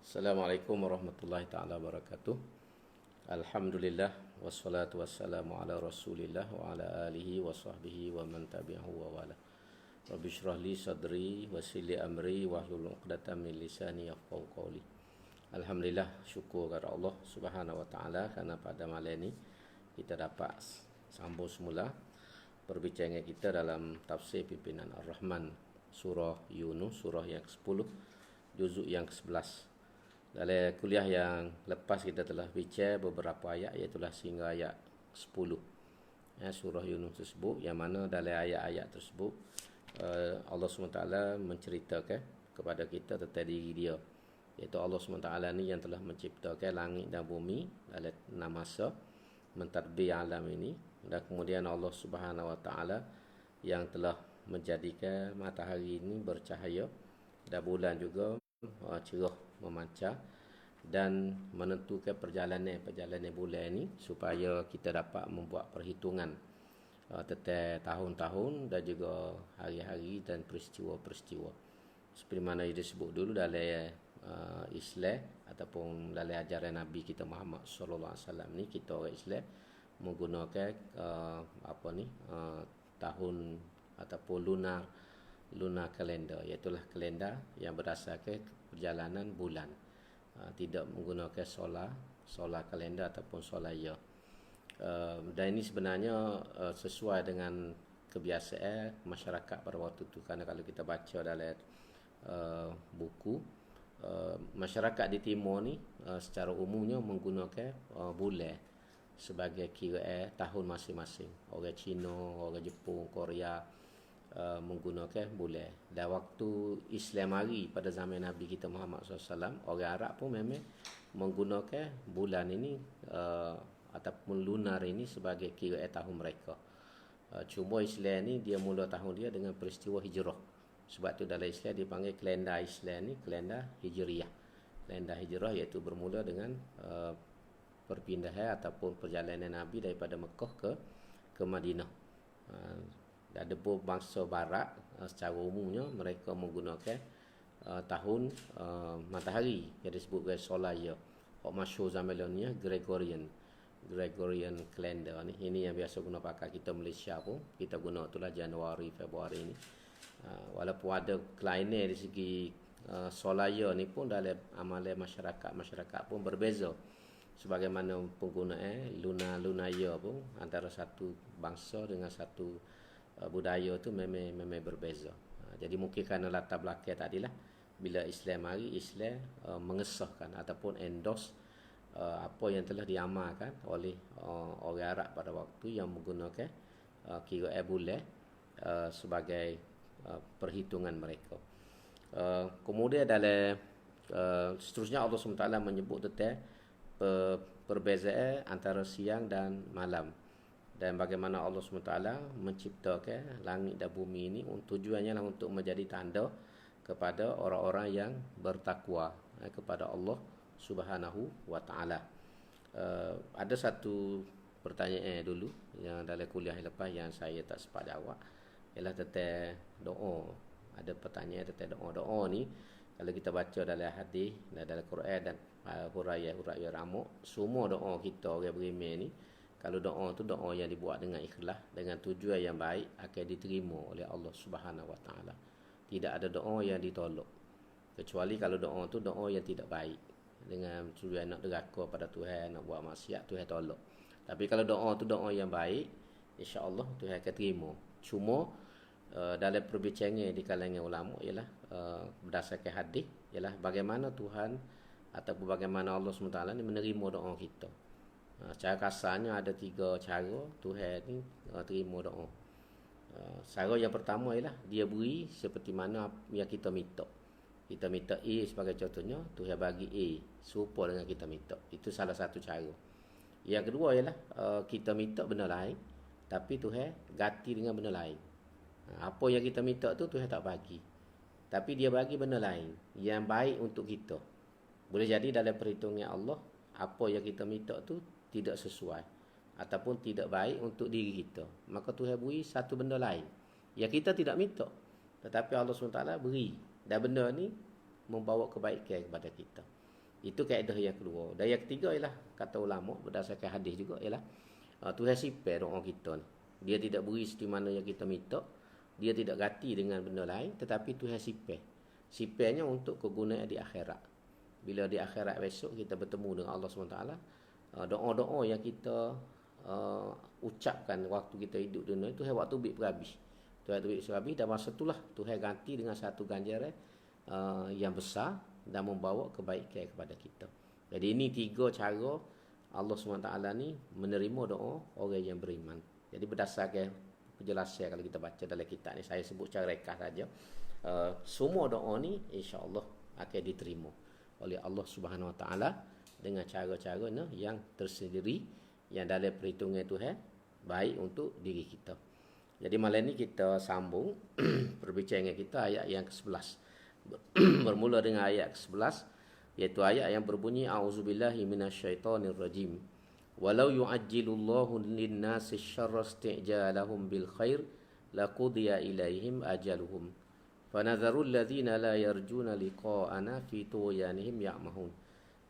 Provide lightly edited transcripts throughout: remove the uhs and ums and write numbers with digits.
Assalamualaikum warahmatullahi taala wabarakatuh. Alhamdulillah wassalatu wassalamu ala Rasulillah wa ala alihi wa sahbihi wa man tabi'ahu wa wala. Rabbi shrah li sadri wa yassir li amri wahlul 'uqdatam min lisani yafqahu qawli. Alhamdulillah, syukur kepada Allah Subhanahu wa taala kerana pada malam ini kita dapat sambung semula perbincangan kita dalam tafsir pimpinan Ar-Rahman, surah Yunus, surah yang ke-10, juzuk yang ke-11. Dalam kuliah yang lepas kita telah bincang beberapa ayat, iaitu sehingga ayat 10 surah Yunus tersebut, yang mana dalam ayat-ayat tersebut Allah SWT menceritakan kepada kita tentang diri dia, iaitu Allah SWT ni yang telah menciptakan langit dan bumi dalam 6 masa, mentadbir alam ini, dan kemudian Allah SWT yang telah menjadikan matahari ini bercahaya dan bulan juga cerah memancar, dan menentukan perjalanan bulan ini supaya kita dapat membuat perhitungan tentang tahun-tahun dan juga hari-hari dan peristiwa-peristiwa. Seperti mana disebut dulu dalam Islam ataupun dalam ajaran Nabi kita Muhammad sallallahu alaihi wasallam ni, kita orang Islam menggunakan tahun ataupun lunar kalender, iaitu kalender yang berdasarkan perjalanan bulan, tidak menggunakan solar kalender ataupun solar year. Dan ini sebenarnya sesuai dengan kebiasaan masyarakat pada waktu itu, kerana kalau kita baca dalam buku, masyarakat di timur ni secara umumnya menggunakan bulan sebagai kiraan tahun masing-masing. Orang Cina, orang Jepun, Korea menggunakan bulan. Dan waktu Islam mari pada zaman Nabi kita Muhammad SAW, orang Arab pun memang menggunakan bulan ini ataupun lunar ini sebagai kiraan tahun mereka. Cuma Islam ni dia mula tahun dia dengan peristiwa hijrah. Sebab tu dalam Islam dipanggil kalender Islam ni kalender Hijriah. Kalender Hijrah iaitu bermula dengan perpindahan ataupun perjalanan Nabi daripada Mekah ke Madinah. Ada bangsa barat secara umumnya mereka menggunakan tahun matahari yang disebut sebagai solar year. Hak masyhur zaman ni Gregorian calendar ni. Ini yang biasa guna pakai kita Malaysia pun. Kita guna itulah Januari, Februari ni. Walaupun ada kelainan di segi solar year ni pun dalam amalan masyarakat pun berbeza. Sebagaimana penggunaan lunar year pun antara satu bangsa dengan satu budaya tu memang berbeza. Jadi mungkin kerana latar belakang tadilah, bila Islam mari, Islam mengesahkan ataupun endorse apa yang telah diamalkan oleh orang Arab pada waktu yang menggunakan kiraan bulan sebagai perhitungan mereka. Kemudian dalam seterusnya Allah SWT menyebut tentang perbezaan antara siang dan malam, dan bagaimana Allah SWT menciptakan langit dan bumi ini tujuannya untuk menjadi tanda kepada orang-orang yang bertakwa kepada Allah Subhanahu wa taala. Ada satu pertanyaan dulu yang dalam kuliah lepas yang saya tak sempat jawab, ialah tentang doa. Ada pertanyaan tentang doa ni. Kalau kita baca dalam hadis dan dalam Quran dan huraian ramuk, semua doa kita orang beriman ni, kalau doa tu doa yang dibuat dengan ikhlas, dengan tujuan yang baik, akan diterima oleh Allah Subhanahu wa taala. Tidak ada doa yang ditolak, kecuali kalau doa tu doa yang tidak baik, dengan tujuan nak deraka pada Tuhan, nak buat maksiat, Tuhan tolak. Tapi kalau doa tu doa yang baik, insya-Allah Tuhan akan terima. Cuma dalam perbincangan di kalangan ulama ialah berdasarkan hadis, ialah bagaimana Tuhan ataupun bagaimana Allah SWT ni menerima doa kita. Secara kasarnya ada 3 cara Tuhan ni terima doa. Cara yang pertama ialah dia beri seperti mana yang kita minta. Kita minta A sebagai contohnya, Tuhan bagi A serupa dengan kita minta. Itu salah satu cara. Yang kedua ialah kita minta benda lain, tapi Tuhan ganti dengan benda lain. Apa yang kita minta tu Tuhan tak bagi, tapi dia bagi benda lain yang baik untuk kita. Boleh jadi dalam perhitungan Allah, apa yang kita minta tu tidak sesuai ataupun tidak baik untuk diri kita, maka Tuhan beri satu benda lain yang kita tidak minta, tetapi Allah SWT beri, dan benda ni membawa kebaikan kepada kita. Itu kaedah yang kedua. Dan yang ketiga ialah kata ulama berdasarkan hadis juga ialah Tuhan sipir doa kita ni. Dia tidak beri seperti mana yang kita minta. Dia tidak ganti dengan benda lain, tetapi Tuhan sipir. Sipirnya untuk kegunaan di akhirat. Bila di akhirat besok kita bertemu dengan Allah SWT, doa-doa yang kita ucapkan waktu kita hidup dunia itu Tuhan waktu berhabis. Tuhan waktu berhabis dan masa itulah Tuhan ganti dengan satu ganjaran yang besar dan membawa kebaikan kepada kita. Jadi ini 3 cara Allah SWT ni menerima doa orang yang beriman. Jadi berdasarkan penjelasan kalau kita baca dalam kitab ni, saya sebut cara ringkas saja. Semua doa ni insya-Allah akan diterima oleh Allah Subhanahu Wa Taala dengan cara-cara yang tersendiri yang dalam perhitungan Tuhan baik untuk diri kita. Jadi malam ni kita sambung perbincangan kita ayat yang ke-11. Bermula dengan ayat ke-11 iaitu ayat yang berbunyi a'udzubillahi minasyaitonirrajim. Walau yu'ajjilullahu lin-nasi syarra isti'jalahum bil khair laqudiya ilaihim ajaluhum. Fanadharul ladzina la yarjuna liqa'ana fi tughyanihim ya'mahun.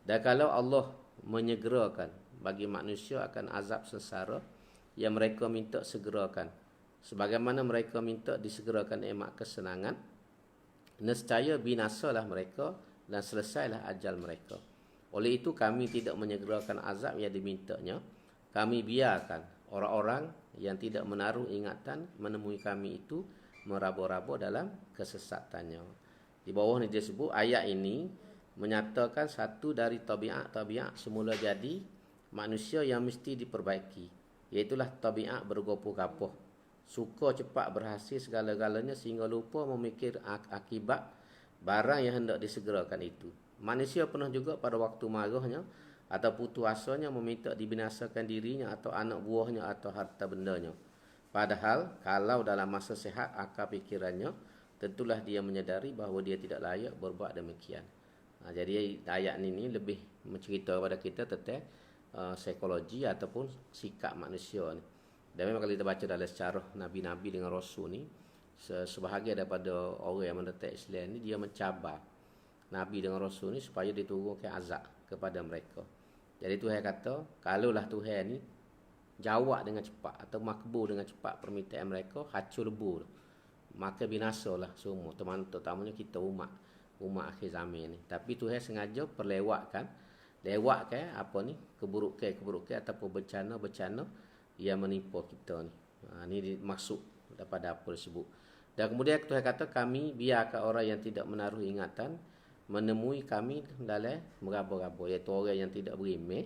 Dan kalau Allah menyegerakan bagi manusia akan azab sengsara yang mereka minta segerakan, sebagaimana mereka minta disegerakan nikmat kesenangan, nescaya binasalah mereka dan selesailah ajal mereka. Oleh itu kami tidak menyegerakan azab yang dimintanya. Kami biarkan orang-orang yang tidak menaruh ingatan menemui kami itu meraba-raba dalam kesesatannya. Di bawah ni dia sebut ayat ini menyatakan satu dari tabiat semula jadi manusia yang mesti diperbaiki, iaitulah tabiat bergopoh-gapoh, suka cepat berhasil segala-galanya sehingga lupa memikir akibat barang yang hendak disegerakan itu. Manusia pernah juga pada waktu marahnya atau putus asanya meminta dibinasakan dirinya atau anak buahnya atau harta bendanya. Padahal kalau dalam masa sehat akal fikirannya, tentulah dia menyadari bahawa dia tidak layak berbuat demikian. Jadi ayat ini lebih mencerita kepada kita tentang psikologi ataupun sikap manusia ni. Dan memang kalau kita baca dalam sejarah Nabi-Nabi dengan Rasul ni, sebahagian daripada orang yang menentang Islam ni dia mencabar Nabi dengan Rasul ni supaya diturunkan azab kepada mereka. Jadi Tuhan kata, kalaulah Tuhan ni jawab dengan cepat atau makbul dengan cepat permintaan mereka, hancur lebur, maka binasalah semua, terutamanya kita umat akhir zaman ni. Tapi Tuhan sengaja lewatkan apa ni, keburukan ataupun bencana yang menimpa kita ni. Ini maksud daripada apa disebut. Dan kemudian Tuhan kata, kami biarkan orang yang tidak menaruh ingatan menemui kami dalam meraba-raba, iaitu orang yang tidak beriman,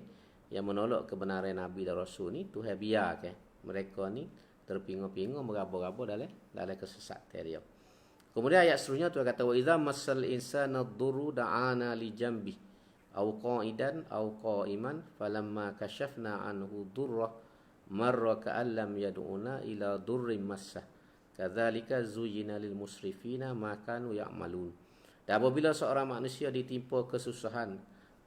yang menolak kebenaran Nabi dan Rasul ni, Tuhan biarkan mereka ni terpinga-pinga meraba-raba dalam kesesatan dia. Kemudian ayat seterusnya Tuhan kata, wa idza massal insana ad-durru da'ana li jambi aw qa'idan aw qa'iman falamma kashafna anhu durra marra ka'an lam yad'una ila durrin massah kadzalika zuyyina lil musrifina ma kanu ya'malun. Dan apabila seorang manusia ditimpa kesusahan,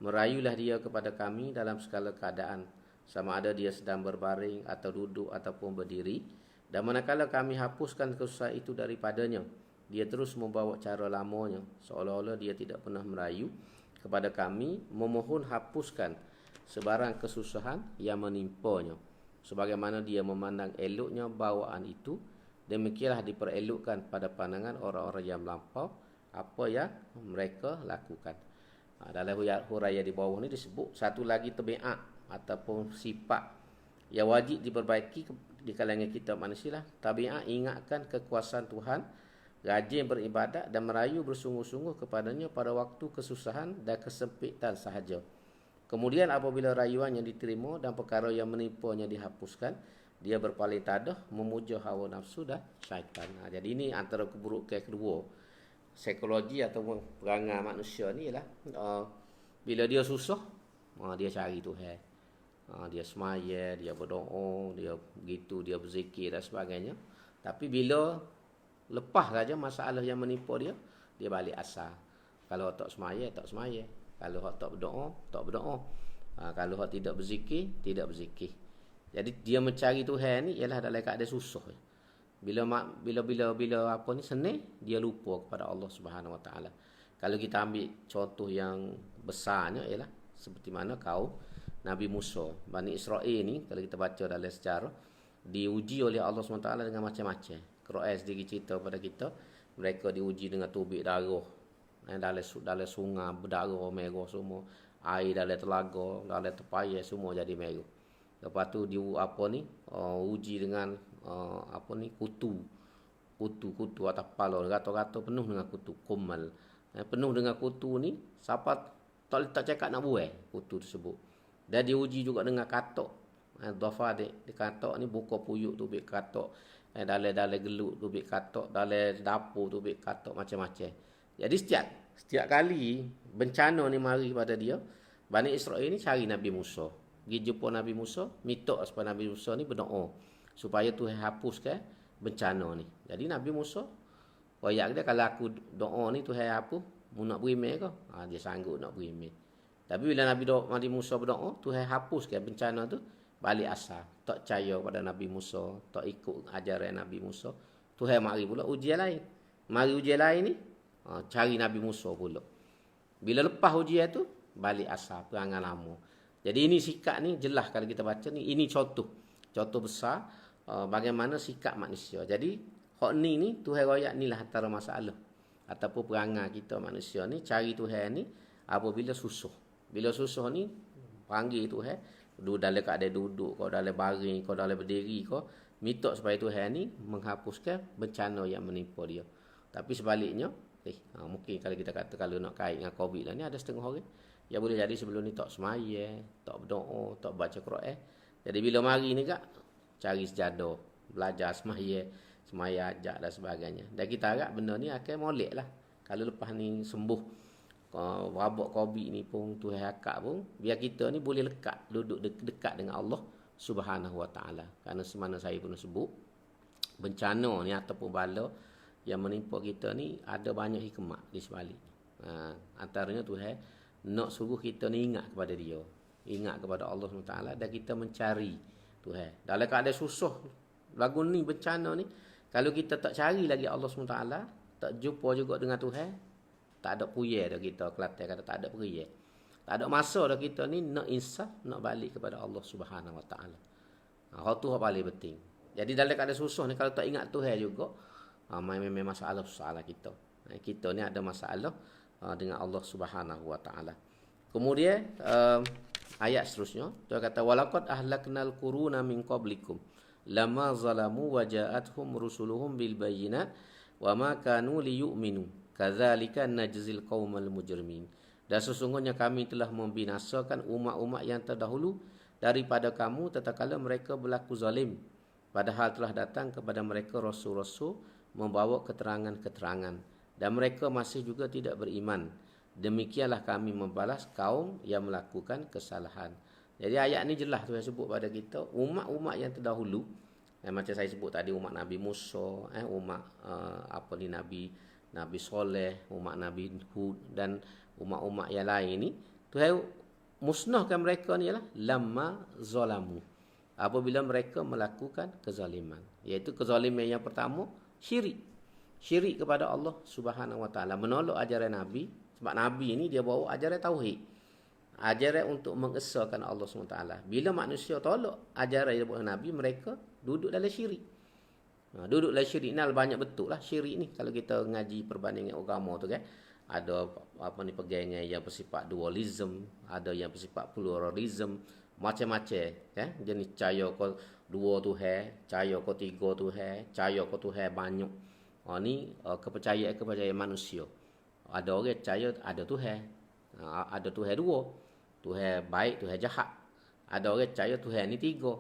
merayulah dia kepada kami dalam segala keadaan, sama ada dia sedang berbaring atau duduk ataupun berdiri. Dan manakala kami hapuskan kesusahan itu daripadanya, dia terus membawa cara lamanya, seolah-olah dia tidak pernah merayu kepada kami, memohon hapuskan sebarang kesusahan yang menimpanya. Sebagaimana dia memandang eloknya bawaan itu, demikianlah diperelokkan pada pandangan orang-orang yang melampau apa yang mereka lakukan. Dalam huraian di bawah ni disebut satu lagi tabiat ataupun sifat yang wajib diperbaiki di kalangan kita manusia lah. Tabiat ingatkan kekuasaan Tuhan, rajin beribadat dan merayu bersungguh-sungguh kepadanya pada waktu kesusahan dan kesempitan sahaja. Kemudian apabila rayuan yang diterima dan perkara yang menimpanya dihapuskan, dia berpaling tadah memuja hawa nafsu dan syaitan. Jadi ini antara keburukan kedua psikologi ataupun perangai manusia ni ialah bila dia susah, dia cari Tuhan. Dia semaya, dia berdoa, dia begitu, dia berzikir dan sebagainya. Tapi bila lepas saja masalah yang menimpa dia, dia balik asal. Kalau tak semaya, tak semaya. Kalau tak berdoa, tak berdoa. Kalau tidak berzikir, tidak berzikir. Jadi dia mencari Tuhan ni ialah dalam keadaan susah. Bila apa ni senang, dia lupa kepada Allah Subhanahu Wa Taala. Kalau kita ambil contoh yang besarnya ialah seperti mana kaum Nabi Musa. Bani Israel ni kalau kita baca dalam sejarah diuji oleh Allah SWT dengan macam-macam. Quran sendiri cerita pada kita, mereka diuji dengan tubik darah. Dalam sungai berdarah merah semua. Air dalam telaga, dalam tepayan semua jadi merah. Lepas tu uji dengan kutu atas kepala, rata-rata penuh dengan kutu kumal. Penuh dengan kutu ni, siapa tak cakap nak buai kutu tersebut. Dan diuji juga dengan katok. Dhafa di katok ni buka puyuk tubik katok. Dalam gelut tubik katok, dalam dapur tubik katok, macam-macam. Jadi setiap kali bencana ni mari pada dia, Bani Israel ni cari Nabi Musa. Pergi jumpa Nabi Musa, minta supaya Nabi Musa ni berdoa supaya Tuhan hapuskan bencana ni. Jadi Nabi Musa royak dia, kalau aku doa ni Tuhan hapus, mu nak berimeh ke? Dia sanggup nak berimeh. Tapi bila Nabi Musa berdoa, Tuhan hapuskan bencana tu, balik asal. Tak percaya pada Nabi Musa, tak ikut ajaran Nabi Musa. Tuhan mari pula ujian lain. Mari ujian lain ni, cari Nabi Musa pula. Bila lepas ujian tu, balik asal, perangai lama. Jadi ini sikap ni jelas kalau kita baca ni, ini contoh besar bagaimana sikap manusia. Jadi hak ni Tuhan royak ni lah antara masalah ataupun perangai kita manusia ni, cari Tuhan ni apabila susah. Bila susah ni panggil Tuhan, dalam keadaan duduk kau, dalam baring kau, dalam berdiri kau, minta supaya Tuhan ni menghapuskan bencana yang menimpa dia. Tapi sebaliknya, mungkin kalau kita kata kalau nak kait dengan COVID lah ni, ada setengah orang yang boleh jadi sebelum ni tak semaya, tak berdoa, tak baca Quran. Jadi bila mari ni kak, cari sejadah, belajar semaya ajak dan sebagainya. Dan kita harap benda ni akan molek lah. Kalau lepas ni sembuh wabak COVID ni pun, Tuhan akak pun, biar kita ni boleh lekat, duduk dekat dengan Allah Subhanahu Wa Taala. Kerana semana saya pun sebut, bencana ni ataupun bala yang menimpa kita ni ada banyak hikmat di sebalik. Antaranya Tuhan nak suruh kita ni ingat kepada dia, ingat kepada Allah SWT, dan kita mencari Tuhan. Dalam keadaan susah lagu ni, bencana ni, kalau kita tak cari lagi Allah SWT, tak jumpa juga dengan Tuhan, tak ada puyah dah kita, Kelantan kata tak ada periah. Tak ada masa dah kita ni nak insaf, nak balik kepada Allah Subhanahu Wa Taala. Hal tu hal paling penting. Jadi dalam keadaan susah ni, kalau tak ingat Tuhan juga, memang masalah kita. Kita ni ada masalah dengan Allah Subhanahu Wa Taala. Kemudian ayat seterusnya, dia kata walaqad ahlaknal quruna min qablikum lama zalamu wa ja'atuhum rusuluhum bil bayyinat wa ma kanu liyu'minu kadzalika najzil qaumal mujrimin. Dan sesungguhnya kami telah membinasakan umat-umat yang terdahulu daripada kamu tatkala mereka berlaku zalim, padahal telah datang kepada mereka rasul-rasul membawa keterangan-keterangan, dan mereka masih juga tidak beriman. Demikianlah kami membalas kaum yang melakukan kesalahan. Jadi ayat ni jelas Tuhan sebut pada kita umat-umat yang terdahulu, macam saya sebut tadi, umat Nabi Musa, umat Nabi Soleh, umat Nabi Hud, dan umat-umat yang lain ni, Tuhan musnahkan mereka ni ialah lamma zalamu, apabila mereka melakukan kezaliman. Iaitu kezaliman yang pertama, syirik kepada Allah Subhanahu Wa Taala, menolak ajaran Nabi. Sebab Nabi ni dia bawa ajaran tauhid, ajaran untuk mengesahkan Allah SWT. Bila manusia tolak ajaran daripada Nabi, mereka duduk dalam syirik. Duduk dalam syirik ni banyak betul lah syirik ni. Kalau kita ngaji perbandingan agama tu kan, ada pegangan yang bersifat dualism, ada yang bersifat pluralism, macam-macam kan. Jenis percaya kau dua Tuhan, percaya kau tiga Tuhan, percaya kau Tuhan banyak. Ni kepercayaan manusia. Ada orang percaya ada Tuhan, ada Tuhan dua, Tuhan baik, Tuhan jahat. Ada orang percaya Tuhan ni tiga,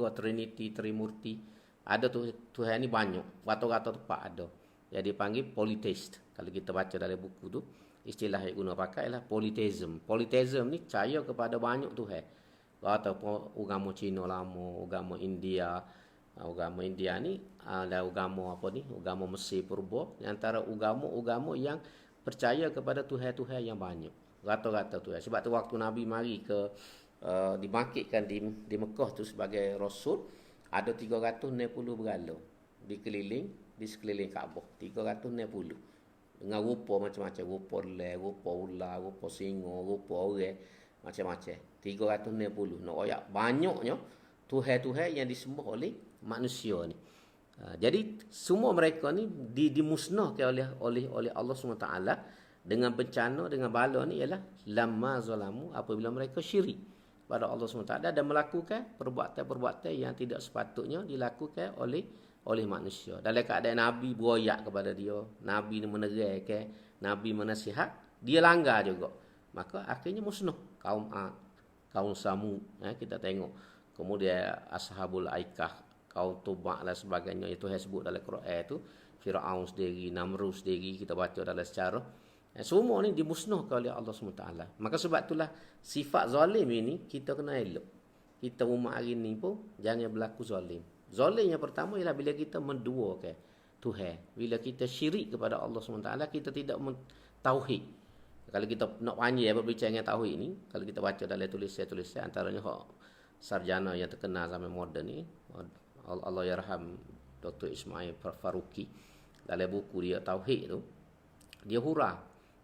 Trinity, Trimurti. Ada Tuhan ni banyak, rata-rata tempat ada. Jadi panggil polytheist. Kalau kita baca dalam buku tu, istilah yang guna pakai lah polytheism. Polytheism ni percaya kepada banyak Tuhan. Ataupun agama Cina lama, agama India. Agama India ni ada agama agama Mesir purba, antara agama yang percaya kepada Tuhan-Tuhan yang banyak, rata-rata Tuhan. Sebab tu waktu Nabi mari ke dibangkitkan di Mekah tu sebagai rasul, ada 360 berhala di sekeliling Kaabah, 360. dengan rupa macam-macam, rupa lel, rupa ular, rupa singa, rupa orang, macam-macam. 360. Nak royak banyaknya Tuhan-Tuhan yang disembah oleh manusia ni. Jadi semua mereka ni dimusnahkan oleh Allah SWT dengan bencana, dengan bala ni ialah lamma zalamu, apabila mereka syirik pada Allah SWT dan melakukan perbuatan-perbuatan yang tidak sepatutnya dilakukan oleh manusia. Dalam keadaan Nabi beroyak kepada dia, Nabi ni menerangkan, Nabi menasihat, dia langgar juga. Maka akhirnya musnah kaum Ad, kaum Samud, kita tengok. Kemudian Ashabul Aikah, kaum Tubak dan sebagainya, itu saya sebut dalam Quran tu, Firaun sendiri, Namrud sendiri, kita baca dalam sejarah. Semua ni dimusnahkan oleh Allah SWT. Maka sebab itulah sifat zalim ini kita kena elok. Kita umat hari ni pun jangan berlaku zalim. Zalim yang pertama ialah bila kita menduakan Tuhan. Bila kita syirik kepada Allah SWT, kita tidak tauhid. Kalau kita nak panjang berbicara dengan tauhid ni, kalau kita baca dalam tulisan-tulisan, antaranya sarjana yang terkenal zaman moden ni, Allah yarham Dr. Ismail Faruqi, dalam buku dia Tauhid tu, dia hurah.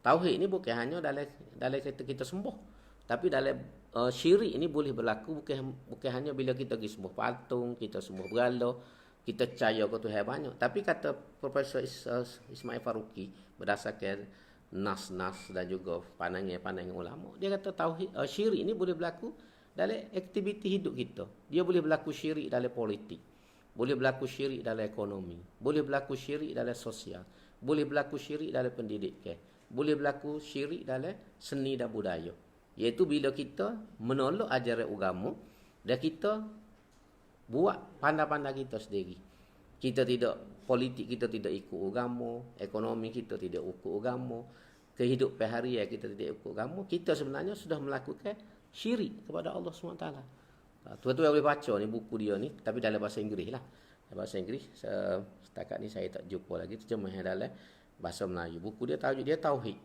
Tauhid ni bukan hanya dalam kita sembah, tapi dalam syirik ini boleh berlaku bukan hanya bila kita pergi sembah patung, kita sembah berhala, kita percaya ke Tuhan banyak. Tapi kata Profesor Ismail Faruqi, berdasarkan nas-nas dan juga pandangan-pandangan ulama, dia kata tauhid syirik ini boleh berlaku dalam aktiviti hidup kita. Dia boleh berlaku syirik dalam politik, boleh berlaku syirik dalam ekonomi, boleh berlaku syirik dalam sosial, boleh berlaku syirik dalam pendidikan, boleh berlaku syirik dalam seni dan budaya. Iaitu bila kita menolak ajaran agama dan kita buat pandai-pandai kita sendiri. Kita tidak, politik kita tidak ikut agama, ekonomi kita tidak ikut agama, kehidupan harian kita tidak ikut agama, kita sebenarnya sudah melakukan syirik kepada Allah SWT. Tuan-tuan boleh baca ni buku dia ni, tapi dalam bahasa Inggeris lah. Dalam bahasa Inggeris, setakat ni saya tak jumpa lagi terjemah dalam bahasa Melayu. Buku dia tajuk dia Tauhid.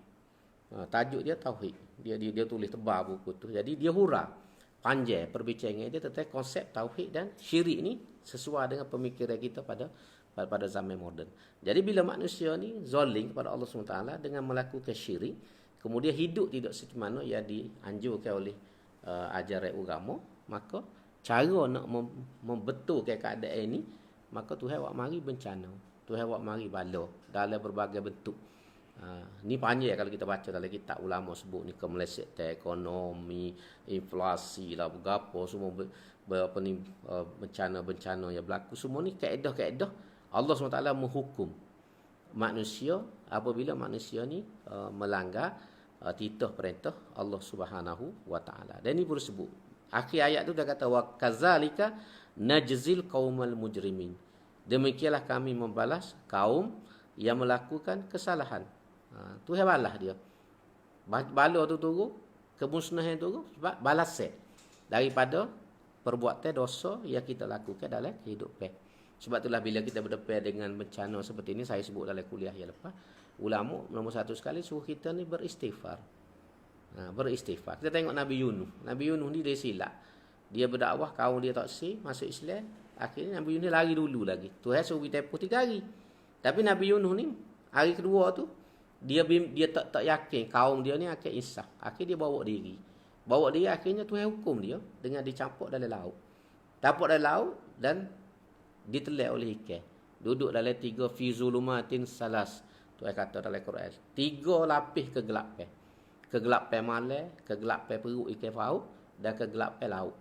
Tajuk dia Tauhid. Dia tulis tebal buku tu. Jadi dia hurah panjang perbincangan dia tentang konsep tauhid dan syirik ni sesuai dengan pemikiran kita pada zaman moden. Jadi bila manusia ni zalim kepada Allah SWT dengan melakukan syirik, kemudian hidup tidak sebagaimana yang dianjurkan oleh ajaran agama, maka cara nak membetulkan keadaan ini, maka Tuhan buat mari bencana, Tuhan buat mari bala dalam berbagai bentuk. Ni panjang kalau kita baca dalam kitab ulama sebut ni, kemelesetan ekonomi, inflasi lah, berapa semua bencana-bencana yang berlaku, semua ni kaedah-kaedah Allah SWT menghukum manusia apabila manusia ni melanggar titah perintah Allah Subhanahu wa taala. Dan ini perlu sebut. Akhir ayat tu dah kata wa kadzalika najzil qaumal mujrimin. Demikianlah kami membalas kaum yang melakukan kesalahan. Tuhan balas dia. Bala tu turun, kemusnahan turun sebab balas daripada perbuatan dosa yang kita lakukan dalam kehidupan. Sebab itulah bila kita berdepan dengan bencana seperti ini, saya sebut dalam kuliah yang lepas, ulama nombor satu sekali suruh kita ni beristighfar. Beristighfar. Kita tengok Nabi Yunus. Nabi Yunus ni dia silap. Dia berdakwah, kaum dia tak masuk Islam. Akhirnya Nabi Yunus ni lari dulu lagi. Tuhan suruh kita tempoh 3 hari. Tapi Nabi Yunus ni hari kedua tu dia tak yakin kaum dia ni akan insaf. Akhirnya dia bawa diri. Akhirnya Tuhan hukum dia dengan dicampur dalam laut. Campur dalam laut dan ditelak oleh ikan. Duduk dalam 3 fi zulumatin salas. Tuhan kata dalam Quran. 3 lapis kegelapan. Kegelapan malam, kegelapan perut ikan paus dan kegelapan laut.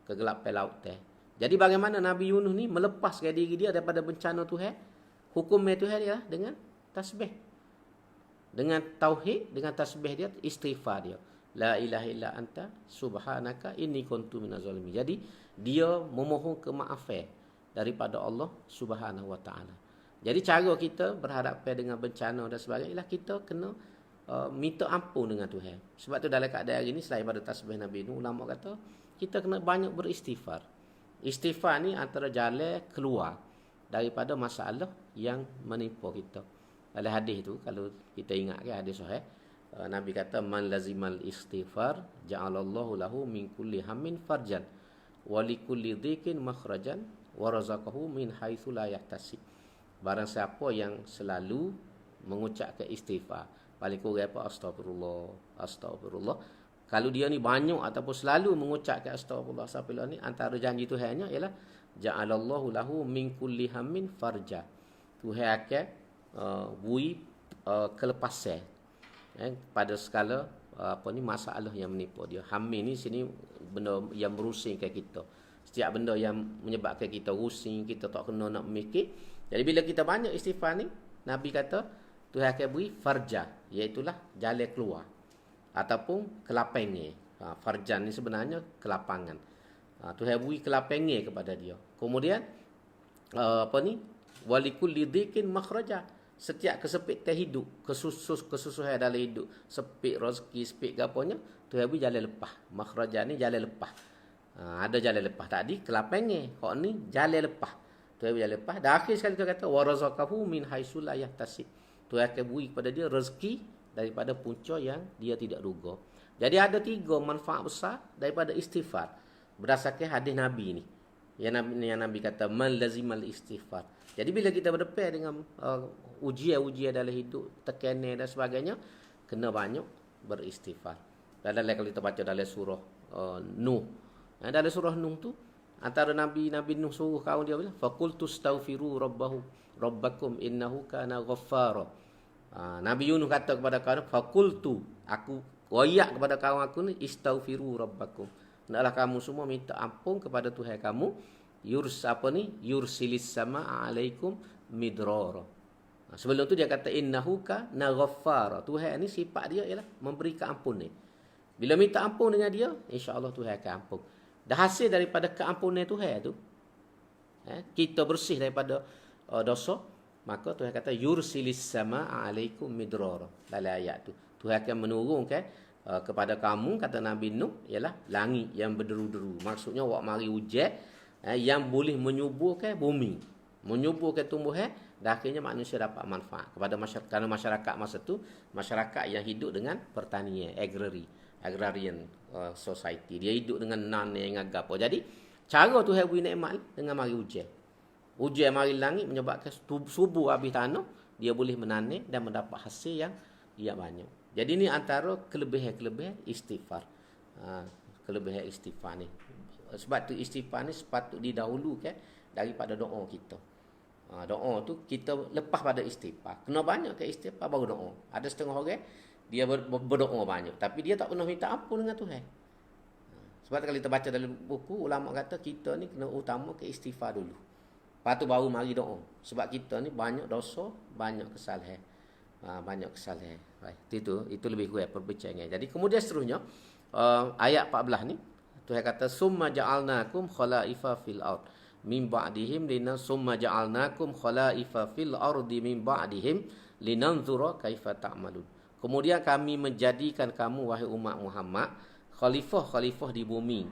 Kegelapan laut teh. Jadi bagaimana Nabi Yunus ni melepaskan diri dia daripada bencana Tuhan? Hukumnya Tuhan dia dengan tasbih. Dengan tauhid, dengan tasbih dia, istighfar dia. La ilaha illa anta subhanaka inni kuntu minaz zalimin. Jadi dia memohon kemaafan daripada Allah Subhanahu wa taala. Jadi cara kita berhadapan dengan bencana dan sebagainya ialah kita kena minta ampun dengan Tuhan. Sebab tu dalam keadaan hari ni selain pada tasbih Nabi Nuh, ulama kata kita kena banyak beristighfar. Istighfar ni antara jalan keluar daripada masalah yang menimpa kita. Dalam hadis tu kalau kita ingat kan hadis sahih, Nabi kata man lazimal istighfar ja'alallahu lahu min kulli hammin farjan wa likulli dhikin makhrajan wa razaqahu min haitsu la yahtasib. Barang siapa yang selalu mengucapkan istighfar. Paling kurang apa? Astagfirullah, astagfirullah. Kalau dia ni banyak ataupun selalu mengucapkan astagfirullah, astagfirullah ni, antara janji Tuhannya ialah ja'alallahu lahu min kulli hammin farja. Tuhan akan beri kelepasan pada segala masalah yang menimpa dia. Hammin ni sini benda yang merusingkan kita. Setiap benda yang menyebabkan kita rusing, kita tak kena nak mikir. Jadi bila kita banyak istighfar ni, Nabi kata Tuhan akan beri farja, iaitulah jalan keluar ataupun kelapangan. Farjan ni sebenarnya kelapangan. Tuhan beri kelapangan kepada dia. Kemudian walikul lidhikin makhraja. Setiap kesepitan hidup, kesusahan dalam hidup, sepit rezeki, sepit gaponya, Tuhan beri jalan lepas. Makhraja ni jalan lepas. Ada jalan lepas tadi kelapangan. Kok ni jalan lepas. Tuhan beri jalan lepas. Dan akhir sekali Tuhan kata warazaqahu min haitsu la yahtasib. Tuhan akan beri kepada dia rezeki daripada punca yang dia tidak duga. Jadi ada 3 manfaat besar daripada istighfar berdasarkan hadis Nabi ni. Yang Nabi kata man lazimal istighfar. Jadi bila kita berdepan dengan ujian-ujian dalam hidup, tekanan dan sebagainya, kena banyak beristighfar. Dalam kalau kita baca dalam surah Nuh. Dalam surah Nuh tu antara Nabi Nuh suruh kaum dia bilang faqultu astaghfiru rabbakum innahu kana ghaffara. Nabi Yunus kata kepada kaum, faqultu, aku wayak kepada kaum aku ni, istaghfiru rabbakum. Hendaklah kamu semua minta ampun kepada Tuhan kamu. Yursilis sama alaikum midrara. Sebelum tu dia kata innahu kana ghaffara. Tuhan ni sifat dia ialah memberi keampunan. Bila minta ampun dengan dia, insya-Allah Tuhan akan ampun. Dah hasil daripada keampunan Tuhan tu, kita bersih daripada dosa, maka Tuhan kata yursilis sama alaikum midrara. Dalam ayat tu Tuhan akan menurunkan kepada kamu, kata Nabi Nuh, ialah langit yang berderu-deru. Maksudnya wak mari hujan yang boleh menyuburkan bumi, menyuburkan tumbuhan, dan akhirnya manusia dapat manfaat kepada masyarakat. Kerana masyarakat masa tu masyarakat yang hidup dengan pertanian, agrarian society. Dia hidup dengan nanai dengan apa. Jadi cara Tuhan beri nikmat dengan mari hujan. Hujan mari langit menyebabkan subur habis tanah, dia boleh menanam dan mendapat hasil yang banyak. Jadi ni antara kelebihan-kelebihan istighfar. Kelebihan istighfar ni. Sebab tu istighfar ni sepatut didahulukan daripada doa kita. Doa tu kita lepas pada istighfar. Kena banyak ke istighfar baru doa. Ada setengah orang dia berdoa banyak tapi dia tak pernah minta ampun dengan Tuhan. Sebab kalau kita baca dalam buku, ulama kata kita ni kena utama ke istighfar dulu. Lepas tu baru mari doa. Sebab kita ni banyak dosa, banyak kesalahan. Banyak kesalahan. Itu lebih kurang perbincangan. Jadi kemudian seterusnya ayat 14 ni Tuhan kata summa ja'alnakum khalaifa fil ard min ba'dihim summa ja'alnakum khalaifa fil ardi min ba'dihim linanzura kaifa ta'malun. Kemudian kami menjadikan kamu wahai umat Muhammad khalifah di bumi,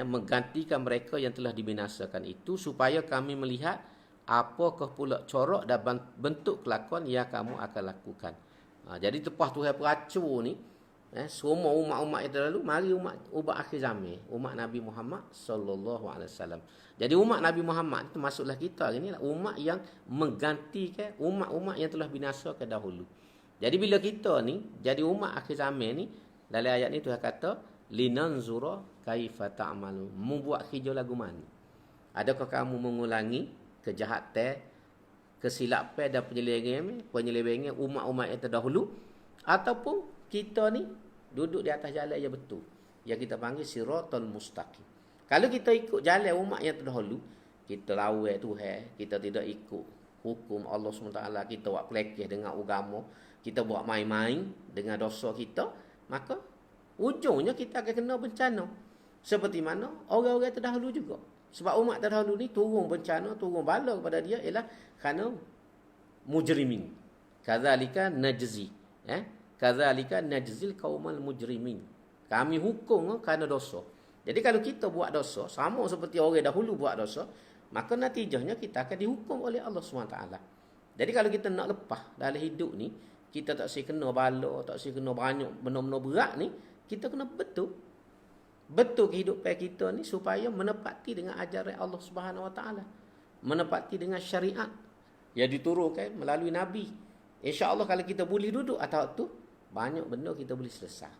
menggantikan mereka yang telah dibinasakan itu supaya kami melihat apakah pula corak dan bentuk kelakuan yang kamu akan lakukan. Jadi lepas Tuhan peracur ni, semua umat-umat yang terlalu, mari umat akhir zaman, umat Nabi Muhammad sallallahu alaihi wasallam. Jadi umat Nabi Muhammad itu masuklah kita hari ni, umat yang menggantikan umat-umat yang telah binasakan dahulu. Jadi bila kita ni jadi umat akhir zaman ni, dalam ayat ni Tuhan kata linanzura kaifa ta'malun, membuat kerja lagu mana. Adakah kamu mengulangi kejahatan, kesilapan dan penyelewengan umat-umat yang terdahulu, ataupun kita ni duduk di atas jalan yang betul yang kita panggil siratal mustaqim. Kalau kita ikut jalan umat yang terdahulu, kita lawan Tuhan, kita tidak ikut hukum Allah SWT, kita buat pelekeh dengan agama, kita buat main-main dengan dosa kita, maka ujungnya kita akan kena bencana. Seperti mana orang-orang terdahulu juga. Sebab umat terdahulu ni turun bencana, turun bala kepada dia ialah kerana mujrimin. Kadzalika najzi. Kadzalika najzil qaumal mujrimin. Kami hukum kerana dosa. Jadi kalau kita buat dosa sama seperti orang dahulu buat dosa, maka natijahnya kita akan dihukum oleh Allah SWT. Jadi kalau kita nak lepas dalam hidup ni, kita tak si kena bala, tak si kena banyak benda-benda berat ni, kita kena betul kehidupan kita ni supaya menepati dengan ajaran Allah Subhanahu Wa Taala, menepati dengan syariat yang diturunkan melalui nabi, InsyaAllah kalau kita boleh duduk atas waktu, banyak benda kita boleh selesai.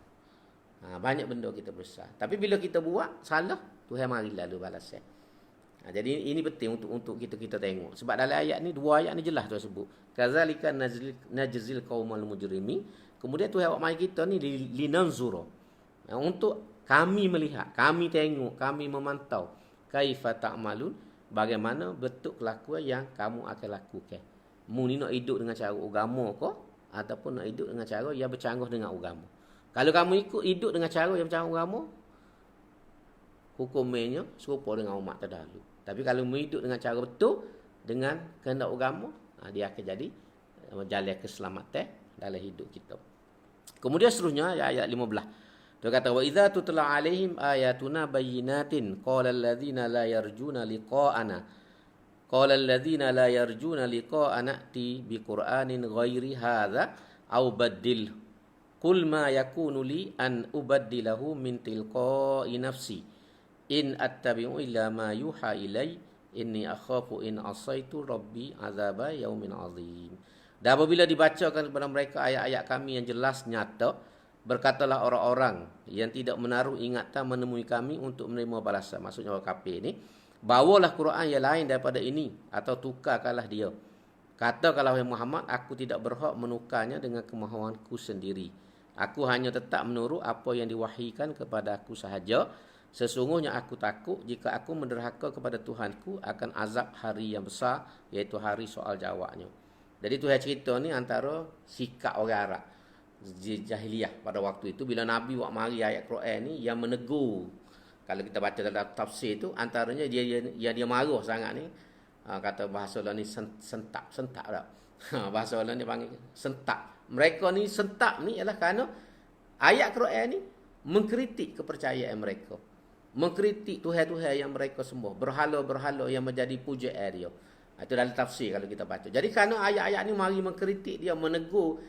Banyak benda kita besar. Tapi bila kita buat salah, Tuhan mari lalu balas. Jadi ini penting untuk kita tengok. Sebab dalam ayat ni, dua ayat ni jelas Tuhan sebut. Kazalika najzil qaumal mujrimin. Kemudian Tuhan buat mari kita ni linanzura. Untuk kami melihat, kami tengok, kami memantau kaifa ta'malun, bagaimana bentuk kelakuan yang kamu akan lakukan. Mu ni nak hidup dengan cara agama ke ataupun nak hidup dengan cara yang bercanggah dengan agama. Kalau kamu ikut hidup dengan cara yang bercanggah agama, hukumnya serupa dengan umat terdahulu. Tapi kalau hidup dengan cara betul, dengan kehendak agama, dia akan jadi jalan keselamatan dalam hidup kita. Kemudian seterusnya ayat 15. Dia kata wa idza tutla alaihim ayatuna bayyinatin qala alladzina la yarjuna liqa'ana ti biqur'anin ghairi hadza aw baddil qul ma yakunu li an ubaddilahu min tilqa'i nafsi in attabi'u illa ma yuha ilai inni akhafu in asaitu rabbi azaba yaumin azim. Dan apabila dibacakan kepada mereka ayat-ayat kami yang jelas nyata, berkatalah orang-orang yang tidak menaruh ingatan menemui kami untuk menerima balasan. Maksudnya orang kafir ni, bawalah Quran yang lain daripada ini atau tukarkanlah dia. Katakanlah wahai Muhammad, aku tidak berhak menukarnya dengan kemahuanku sendiri. Aku hanya tetap menurut apa yang diwahykan kepada aku sahaja. Sesungguhnya aku takut jika aku menderhaka kepada Tuhanku akan azab hari yang besar, iaitu hari soal jawabnya. Jadi Tuhan cerita ni antara sikap orang Arab jahiliyah pada waktu itu bila Nabi buat mari ayat Quran ni yang menegur. Kalau kita baca dalam tafsir tu, antaranya dia marah sangat ni. Kata bahasa Allah ni sentak tak. Bahasa Allah ni panggil sentak. Mereka ni sentak ni ialah kerana ayat Quran ni mengkritik kepercayaan mereka. Mengkritik Tuhan-Tuhan yang mereka sembah, berhala-berhala yang menjadi pujaan dia. Itu dalam tafsir kalau kita baca. Jadi kerana ayat-ayat ni mari mengkritik dia, menegur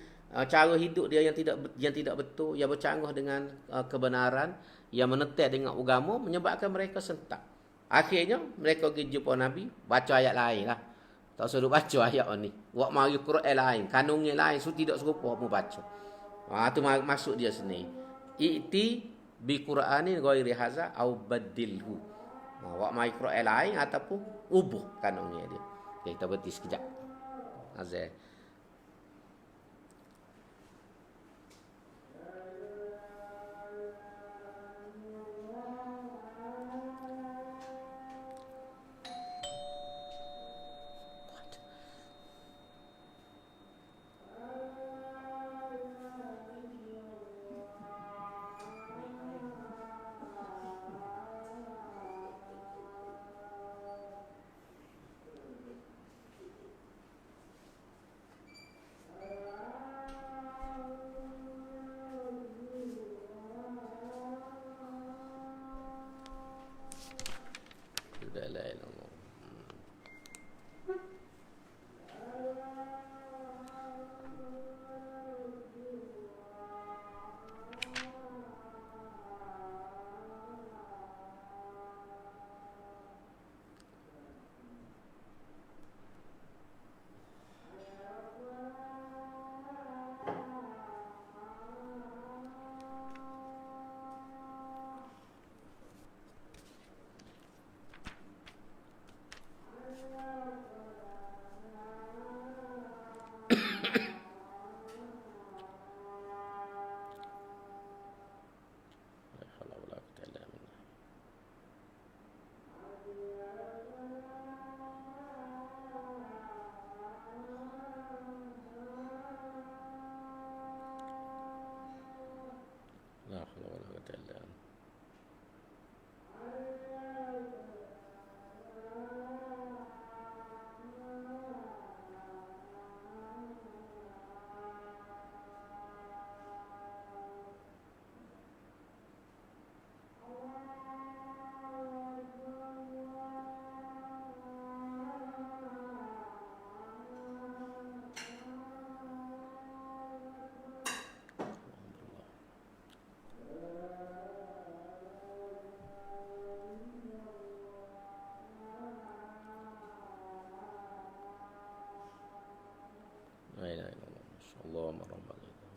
cara hidup dia yang tidak betul, yang bercanggah dengan kebenaran, yang menentang dengan agama, menyebabkan mereka sentak. Akhirnya mereka pergi jumpa Nabi, baca ayat lain lah. Tak suruh baca ayat ni. Buat mari Quran lain, kanunnya lain, tidak serupa mu baca. Itu maksud dia sini. I'ti bi Qur'anin ghairi hadza au badilhu. Buat mari Quran lain ataupun ubah kanunnya dia. Okay, kita berhenti sekejap. Azal. La haula wala quwwata illa billah.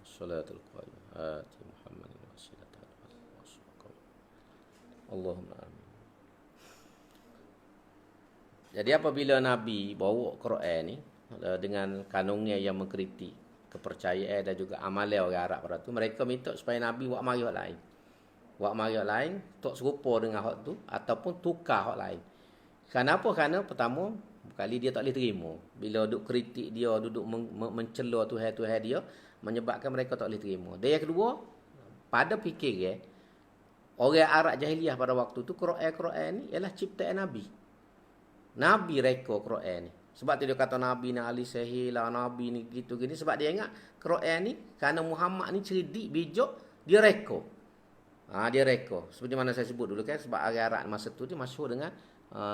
Salatul qayyim. Ati Muhammadin wasilatan. Allahumma amin. Jadi apabila Nabi bawa Quran ni dengan kanunnya yang mengkritik kepercayaan dan juga amalan orang Arab pada tu, mereka minta supaya Nabi buat mari hak lain. Buat mari hak lain tak serupa dengan hak tu ataupun tukar hak lain. Kenapa? Kerana pertama kali dia tak boleh terima. Bila duk kritik dia, duduk mencela Tuhan-Tuhan dia, menyebabkan mereka tak boleh terima. Dan yang kedua, pada fikir orang Arab jahiliah pada waktu tu, Quran ni ialah ciptaan Nabi. Nabi reka Quran ni. Sebab tu dia kata Nabi ni ahli sihir lah, Nabi ni gitu gini. Sebab dia ingat Quran ni, kerana Muhammad ni cerdik, bijak, dia reka. Dia reka. Seperti mana saya sebut dulu kan, sebab orang Arab masa tu dia masyhur dengan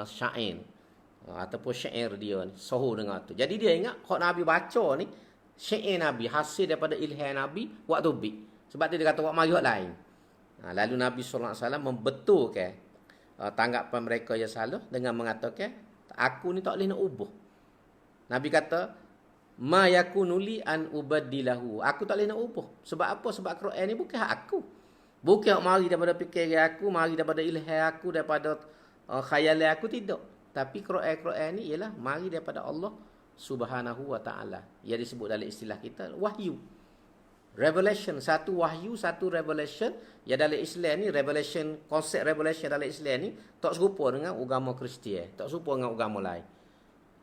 syair. Ataupun syair dia ni, sahur dengan tu. Jadi dia ingat kalau Nabi baca ni, syair Nabi, hasil daripada ilham Nabi, waktu bik. Sebab tu dia kata, buat mari hak lain. Lalu Nabi SAW membetulkan tanggapan mereka yang salah dengan mengatakan, aku ni tak boleh nak ubah. Nabi kata, ma yakunu li an ubaddilahu. Aku tak boleh nak ubah. Sebab apa? Sebab Quran ni bukan hak aku. Bukan mari daripada fikiran aku, mari daripada ilham aku, daripada khayalan aku, tidak. Tapi Quran ni ialah mari daripada Allah Subhanahu wa taala. Yang disebut dalam istilah kita wahyu. Revelation, satu wahyu, satu revelation. Ya dalam Islam ni revelation, konsep revelation dalam Islam ni tak serupa dengan agama Kristian, tak serupa dengan agama lain.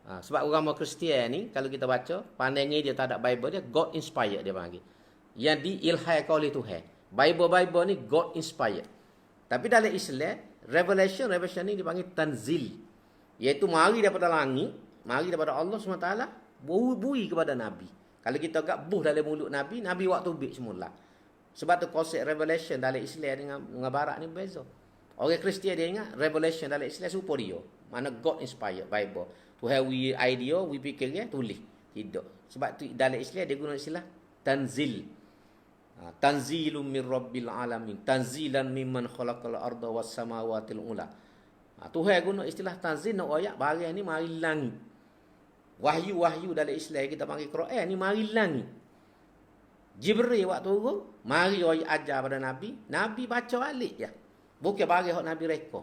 Sebab agama Kristian ni kalau kita baca, pandangnya dia tak ada Bible, dia God inspired dia panggil. Yang diilhamkan oleh Tuhan. Bible ni God inspired. Tapi dalam Islam, revelation ni dipanggil tanzil. Iaitu mari daripada langit, mari daripada Allah SWT, bui kepada Nabi. Kalau kita agak buh dalam mulut Nabi, Nabi waktu bik semula. Sebab tu konsep revelation dalam Islam dengan Barat ni berbeza. Orang Kristian dia ingat revelation dalam Islam serupa dia. Mana God inspired Bible. Tuhan we idea, we fikir dia, tulis. Tidak. Sebab tu dalam Islam dia guna istilah tanzil. Tanzilum min rabbil alamin. Tanzilan mimman khalaqal arda was samawatil ula. Tuhan guna istilah tanzil nak ayat barang ni mari langit. Wahyu dalam Islam kita panggil Quran ni mari langit. Jibril waktu turun, mari ajar pada Nabi, Nabi baca balik je. Bukan bagi hak Nabi reka.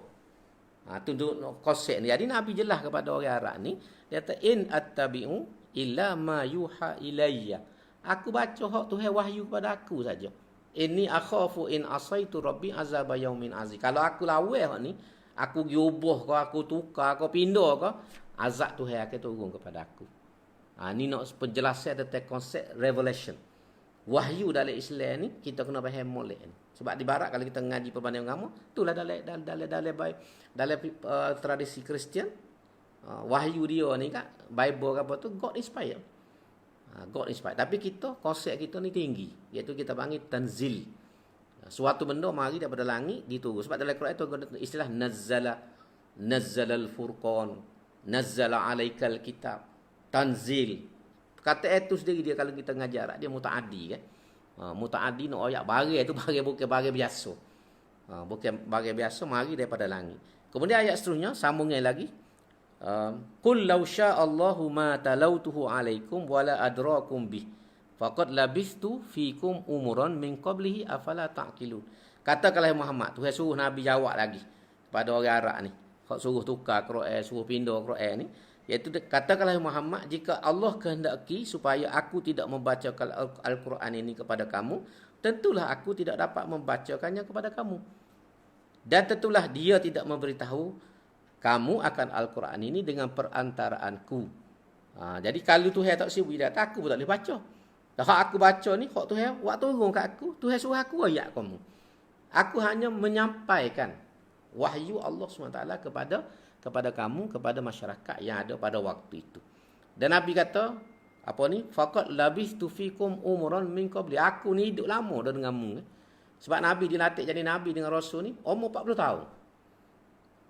Tu konsep ni. Jadi Nabi jelas kepada orang Arab ni, dia kata in attabi'u illa ma yuha ilayya. Aku baca hak Tuhan wahyu kepada aku saja. Inni akhafu in asaitu rabbi azab yaumin azim. Kalau aku lawan hak ni, aku giubah ke, aku tukar ke, pindah ke, azab Tuhan akan turun kepada aku. Ni nak penjelasan tentang konsep revelation. Wahyu dalam Islam ni kita kena faham molek ni. Sebab di barat kalau kita ngaji perbandingan agama, itulah dalam tradisi Kristian, wahyu dia ni kan Bible apa tu God inspired. God inspired. Tapi kita konsep kita ni tinggi, iaitu kita panggil tanzil. Suatu benda mari daripada langit diturun. Sebab dalam Quran tu ada istilah nazzalal furqan, nazzala alaikal kitab, tanzil. Kata itu sendiri dia kalau kita ngajar dia mutaaddi kan. Mutaaddi nak ayat barang tu barang bukan barang biasa. Bukan barang biasa mari daripada langit. Kemudian ayat seterusnya sambungnya lagi. Qul law sya'allahu ma talautuhu alaikum wala adrakum bih. Faqad labistu fikum umuran min qablihi afala ta'qilun. Katakanlah Muhammad, Tuhan suruh Nabi jawab lagi pada orang Arab ni. Hak suruh tukar Quran, suruh pindah Quran ni. Iaitu katakanlah Muhammad, jika Allah kehendaki supaya aku tidak membacakan Al-Quran ini kepada kamu, tentulah aku tidak dapat membacakannya kepada kamu. Dan tentulah dia tidak memberitahu kamu akan Al-Quran ini dengan perantaraanku. Jadi kalau Tuhan tak sibuk dia kata, aku pun tak boleh baca. Hak aku baca ni, hak Tuhan buat turun kat aku, Tuhan suruh aku ayat kamu. Aku hanya menyampaikan wahyu Allah SWT kepada kamu, kepada masyarakat yang ada pada waktu itu. Dan Nabi kata, apa ni? Faqad labistu fikum umuran min qabli. Aku ni hidup lama dah denganmu. Sebab Nabi dilatih jadi Nabi dengan Rasul ni, umur 40 tahun.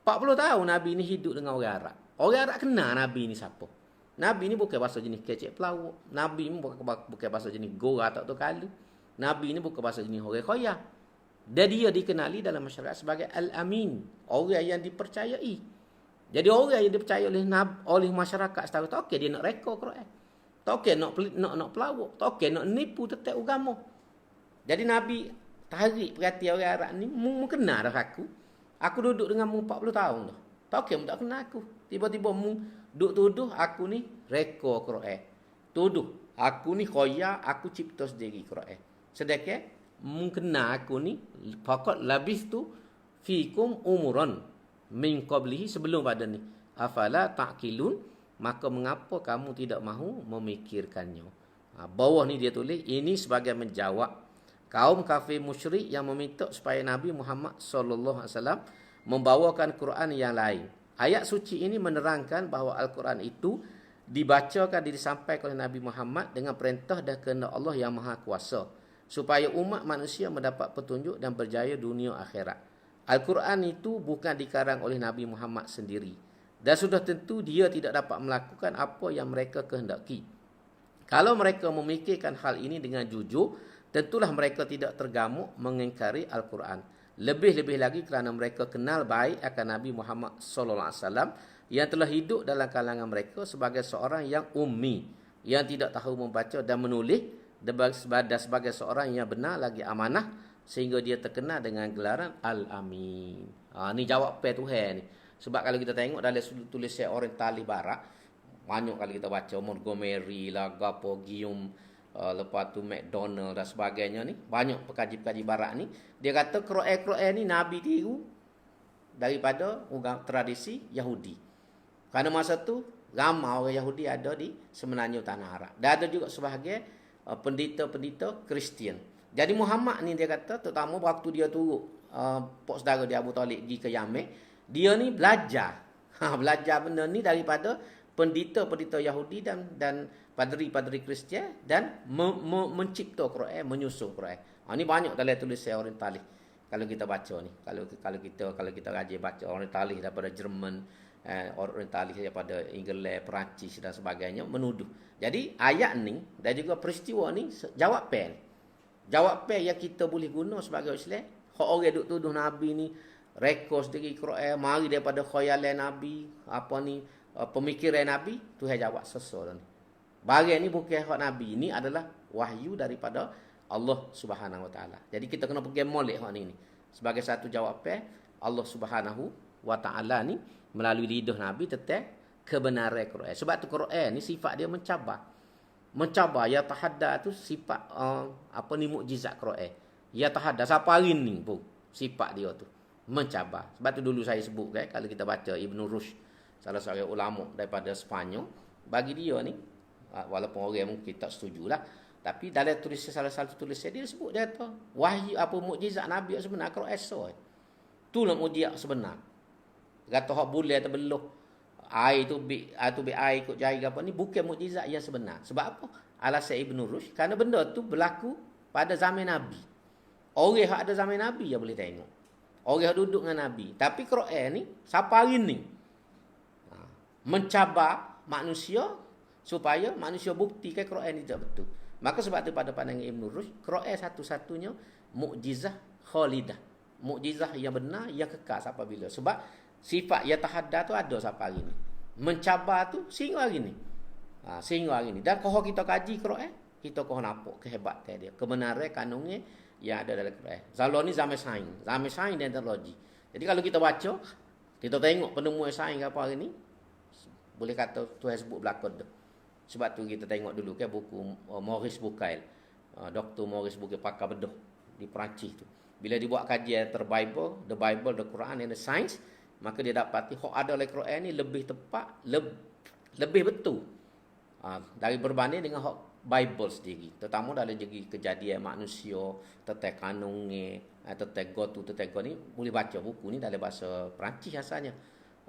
40 tahun Nabi ni hidup dengan orang Arab. Orang Arab kenal Nabi ni siapa. Nabi ni bukan bahasa jenis kecek pelawak. Nabi ni bukan bahasa jenis gora tak tahu kali. Nabi ni bukan bahasa jenis orang kaya. Dan dia dikenali dalam masyarakat sebagai Al-Amin. Orang yang dipercayai. Jadi orang yang dipercaya oleh masyarakat setahu tak okey dia nak reka Quran. Tak okey nak pelawak, tak okey nak nipu tentang agama. Jadi Nabi tarik perhatian orang Arab ni, mu kenal dah aku. Aku duduk dengan mu 40 tahun dah. Tak okey, mu tak kenal aku. Tiba-tiba mu duduk tuduh aku ni reka Quran. Tuduh aku ni khoya, aku cipta sendiri Quran. Sedekah mu kenal aku ni faqat labis tu fikum umuran min qablihi, sebelum pada ni. Afala ta'qilun, maka mengapa kamu tidak mahu memikirkannya? Bawah ni dia tulis, ini sebagai menjawab kaum kafir musyrik yang meminta supaya Nabi Muhammad sallallahu alaihi wasallam membawakan Quran yang lain. Ayat suci ini menerangkan bahawa Al-Quran itu dibacakan dan disampaikan oleh Nabi Muhammad dengan perintah dan kehendak Allah yang Maha Kuasa, supaya umat manusia mendapat petunjuk dan berjaya dunia akhirat. Al-Quran itu bukan dikarang oleh Nabi Muhammad sendiri, dan sudah tentu dia tidak dapat melakukan apa yang mereka kehendaki. Kalau mereka memikirkan hal ini dengan jujur, tentulah mereka tidak tergamuk mengingkari Al-Quran. Lebih-lebih lagi kerana mereka kenal baik akan Nabi Muhammad sallallahu alaihi wasallam yang telah hidup dalam kalangan mereka sebagai seorang yang ummi, yang tidak tahu membaca dan menulis, dan sebagai seorang yang benar lagi amanah, sehingga dia terkenal dengan gelaran Al-Amin. Ni jawab Tuhan ni. Sebab kalau kita tengok dalam sudut tulisan Orientalis Barat, banyak kali kita baca Montgomery lah, gapo Guillaume, lepas tu McDonald dan sebagainya ni, banyak pekaji-pekaji barat ni, dia kata Quran ni Nabi tiru daripada tradisi Yahudi. Kerana masa tu ramai orang Yahudi ada di semenanjung tanah Arab. Dan ada juga sebahagian pendeta-pendeta Kristian. Jadi Muhammad ni dia kata, terutama waktu dia turut pok saudara dia Abu Talib pergi ke Yamen, dia ni belajar. Belajar benda ni daripada pendeta-pendeta Yahudi dan padri-padri Kristian, dan mencipta Quran, menyusun Quran. Ini banyak dalam tulisan Orientalis. Kalau kita baca ni, kalau kita rajin baca Orientalis daripada Jerman, Orientalis daripada Inggeris, Perancis dan sebagainya, menuduh. Jadi ayat ni dan juga peristiwa ni jawab pen. Jawab pen yang kita boleh guna sebagai Islam. Hak orang duk tuduh Nabi ni rekod sendiri Quran, mari daripada khayalan Nabi, apa ni, pemikiran Nabi, Tuhan jawab sesuatu ni. Bagian ni bukan hak Nabi, ini adalah wahyu daripada Allah Subhanahu Wa Taala. Jadi kita kena pergi molek hak ni. Sebagai satu jawapan, Allah Subhanahu Wa Taala ni melalui lidah Nabi tentang kebenaran Quran. Sebab tu Quran ni sifat dia mencabar. Mencabar, ya tahadda tu sifat apa ni, mukjizat Quran. Ya tahadda siapa hari ni pun sifat dia tu mencabar. Sebab tu dulu saya sebut kalau kita baca Ibn Rushd, salah seorang ulama daripada Sepanyol, bagi dia ni, walaupun orang mungkin tak setujulah, tapi dalam tulisan, salah satu tulisan dia sebut, dia kata wahyu apa mukjizat Nabi yang sebenar Quran esok. Itulah mukjizat sebenar. Kata hak bulan terbeluh air tu air ikut jari apa ni, bukan mukjizat yang sebenar. Sebab apa? Alasan Ibn Rushd, kerana benda tu berlaku pada zaman Nabi. Orang yang ada zaman Nabi yang boleh tengok. Orang yang duduk dengan Nabi. Tapi Quran ni siapa hari ni mencabar manusia supaya manusia buktikan Quran ni tidak betul. Maka sebab tu pada pandangan Ibn Rushd, Quran satu-satunya mukjizah khalidah. Mukjizah yang benar, yang kekal sampai bila. Sebab sifat yang tahadda tu ada sampai hari ni. Mencabar tu sehingga hari ni. Sehingga hari ni. Dan kalau kita kaji Quran, kita kau nampak kehebatan dia, kebenaran kanunnya yang ada dalam Quran. Zaman ni zaman sains dan teknologi. Jadi kalau kita baca, kita tengok penemuan sains apa hari ni, boleh kata Tuhan sebut belakang tu. Sebab tu kita tengok dulu buku Maurice Bucaille, Dr. Maurice Bucaille, pakar bedah di Perancis tu. Bila dibuat kajian The Bible, the Quran and the Science, maka dia dapati hak ada dalam Quran ni lebih tepat, lebih betul dari berbanding dengan hak Bible sendiri. Terutama dalam segi kejadian manusia, tentang kanunnya, tentang God tu, tentang God ni, boleh baca buku ni dalam bahasa Perancis asalnya.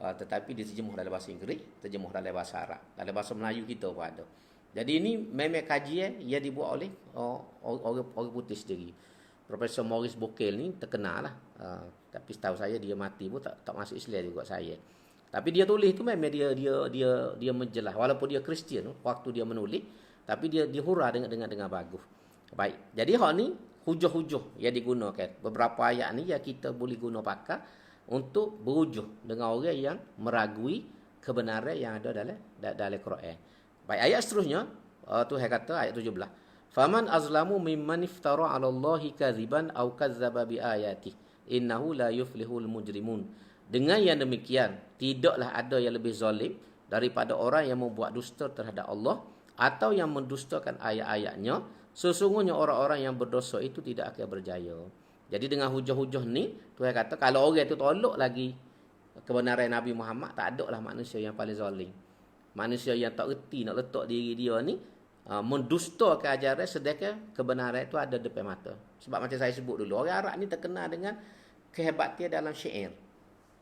Tetapi diterjemuh dalam bahasa Inggeris, terjemuh dalam bahasa Arab, dalam bahasa Melayu kita pun ada. Jadi ini memang kajian yang dibuat oleh orang putih sendiri. Profesor Maurice Bucaille ni terkenal lah. Tapi setahu saya dia mati pun tak masuk Islam juga saya. Tapi dia tulis tu memang dia menjelas, walaupun dia Kristian waktu dia menulis, tapi dia hurah dengan bagus. Baik. Jadi hak ni hujah-hujah yang digunakan. Beberapa ayat ni yang kita boleh guna pakai untuk berujuh dengan orang yang meragui kebenaran yang ada dalam Quran. Baik, ayat seterusnya Tuhan kata ayat 17, Faman azlamu mimman iftara 'ala Allahi kadziban aw kadzdzaba bi ayatihi. Innahu la yuflihul mujrimun. Dengan yang demikian, tidaklah ada yang lebih zalim daripada orang yang membuat dusta terhadap Allah atau yang mendustakan ayat-ayatnya. Sesungguhnya orang-orang yang berdosa itu tidak akan berjaya. Jadi dengan hujah-hujah ni, Tuhan kata kalau orang itu tolak lagi kebenaran Nabi Muhammad, tak ada lah manusia yang paling zalim. Manusia yang tak erti nak letak diri dia ni mendustakan ajaran sedangkan kebenaran itu ada depan mata. Sebab macam saya sebut dulu, orang Arab ni terkenal dengan kehebatan dalam syair.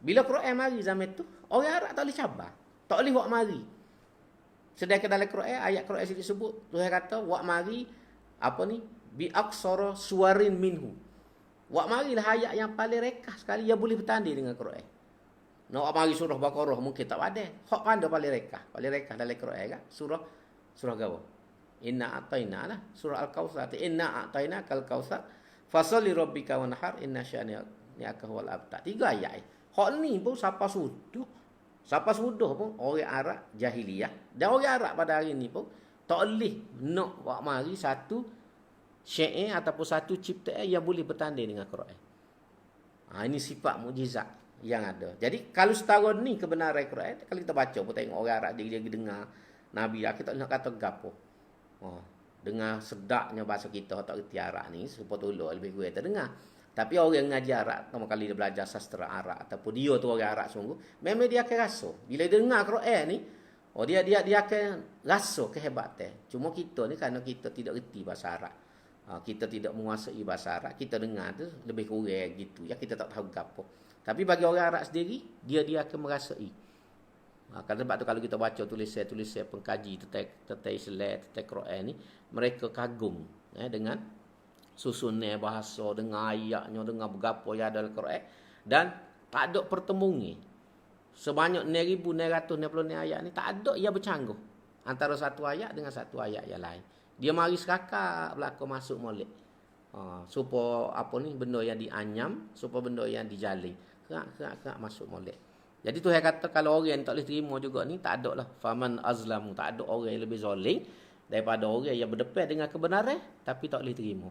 Bila Quran mari zaman tu, orang Arab tak boleh cabar. Tak boleh buat mari. Sedangkan dalam Quran, ayat Quran sini sebut, Tuhan kata, wak mari, apa ni? Bi aksara suwarin minhu. Wak marilah ayat yang paling rekah sekali, yang boleh bertanding dengan Quran. Nak wak mari surah Baqarah, mungkin tak ada. Hak pandai paling rekah dalam Quran kan? Surah gawa. Inna a'tayna lah. Surah Al-Kawthar. Inna a'tayna kal-kawthar. Fasalli rabbika wanhar. Inna syani'aka huwal abtar. 3 ayat. Hak ni pun siapa sudah pun orang Arab jahiliyah. Dan orang Arab pada hari ni pun tak boleh nak buat mari satu syair ataupun satu ciptaan yang boleh bertanding dengan Quran. Ini sifat mukjizat yang ada. Jadi kalau setara ni kebenaran Quran, kalau kita baca pun tengok orang Arab dia dengar Nabi, kita nak kata gapo. Dengar sedaknya bahasa kita tak reti Arab ni, supaya tolong lebih kurang terdengar. Tapi orang yang ngaji Arab, pertama kali dia belajar sastra Arab ataupun dia tu orang Arab sungguh, memang dia akan rasa. Bila dia dengar Quran ni, dia akan rasa kehebatan. Cuma kita ni kerana kita tidak reti bahasa Arab. Kita tidak menguasai bahasa Arab, kita dengar tu lebih kurang gitu. Ya kita tak tahu gapo. Tapi bagi orang Arab sendiri, dia akan merasai. Kerana sebab tu kalau kita baca tulisan pengkaji tentang Islam, tentang Quran ni, mereka kagum dengan susunan bahasa, dengan ayatnya, dengan berapa yang ada dalam Quran. Dan tak ada pertemuan. Sebanyak 9,960 ayat ni, tak ada yang bercanggah antara satu ayat dengan satu ayat yang lain. Dia mari serakak belakang masuk molek. Supaya apa ni, benda yang dianyam, supaya benda yang dijalin. Kerak masuk molek. Jadi Tuhan kata kalau orang yang tak boleh terima juga ni, tak ada lah. Faman azlamu, tak ada orang yang lebih zalim daripada orang yang berdepan dengan kebenaran tapi tak boleh terima.